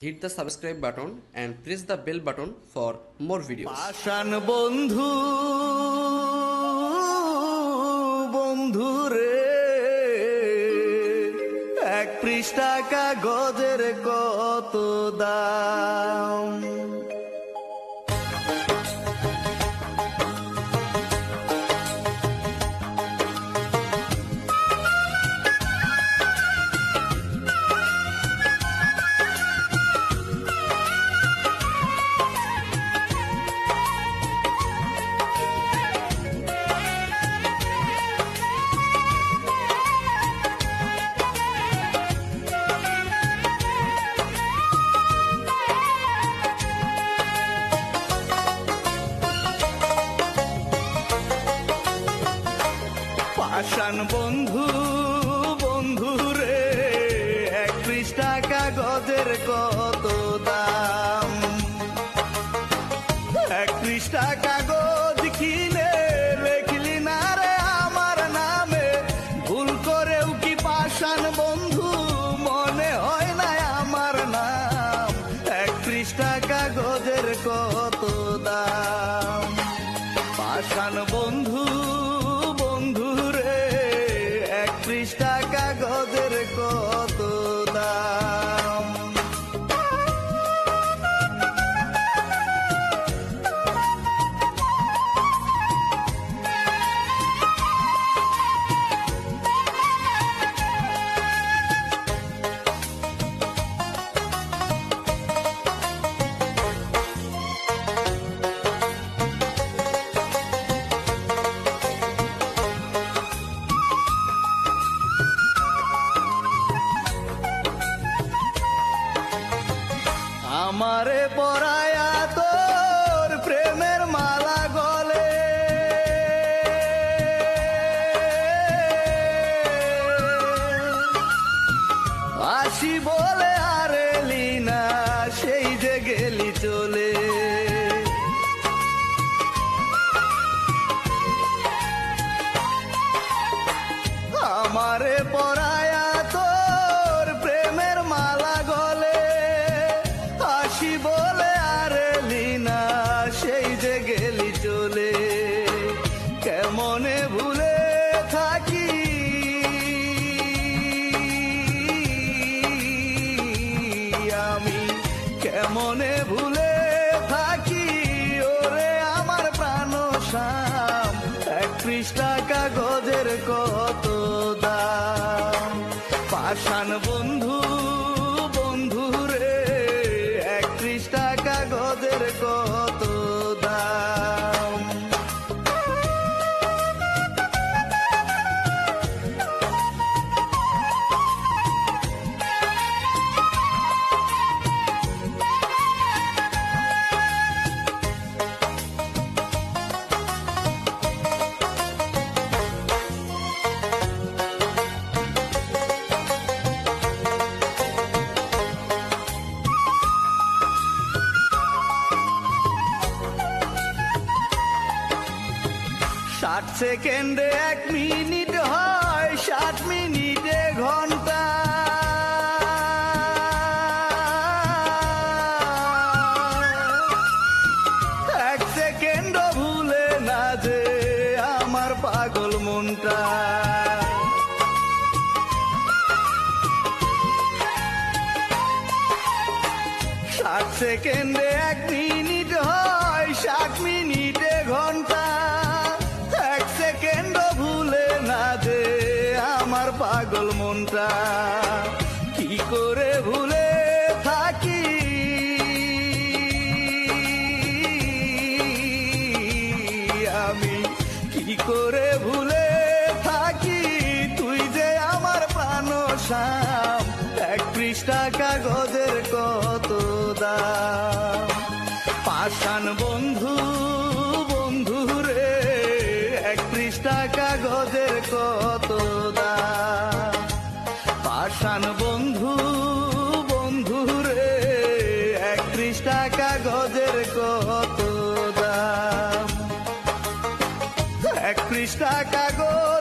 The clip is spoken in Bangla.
Hit the subscribe button and press the bell button for more videos. পাষাণ বন্ধু বন্ধু রে, এক পৃষ্ঠা কাগজের কত দাম। পাষাণ বন্ধু বন্ধু রে, এক পৃষ্ঠা কাগজের কত দাম। এক পৃষ্ঠা কাগজ কিনে লিখলি না রে আমার নামে, ভুল করেও কি পাষাণ বন্ধু মনে হয় না আমার নাম। এক পৃষ্ঠা কাগজের কত দাম। পাষাণ বন্ধু পৃষ্ঠা কাগজের কত দাম। আমারে পরায়া তোর প্রেমের মালা গলে, আসি বলে আর এলি না, সেই যে গেলি চলে। আমারে পরায়া তোর প্রেমের মালা গলে, আসি বলে আর এলি না, সেই যে গেলি চলে। কেমনে ভুলে থাকি আমি, কেমনে ভুলে থাকি ওরে আমার প্রাণ শ্যাম। এক পৃষ্ঠা কাগজের কত দাম। পাষাণ বন্ধু বন্ধু রে, এক পৃষ্ঠা কাগজের কত দাম। ষাট সেকেন্ডে এক মিনিট হয়, 60 মিনিটে ঘন্টা। এক সেকেন্ড ভুলে না যে আমার পাগল মনটা। 60 সেকেন্ডে এক মিনিট হয়, 60 মিনিটে ঘন্টা। এক সেকেন্ড ভুলে না যে আমার পাগল মনটা। কি করে ভুলে থাকি আমি, কি করে ভুলে থাকি তুই যে আমার প্রাণ শ্যাম। এক পৃষ্ঠা কাগজের কত দাম। পাষাণ বন্ধু বন্ধু রে, এক পৃষ্ঠা কাগজের কত দাম। পাষাণ বন্ধু বন্ধু রে, এক পৃষ্ঠা কাগজের কত দাম। এক পৃষ্ঠা কাগজ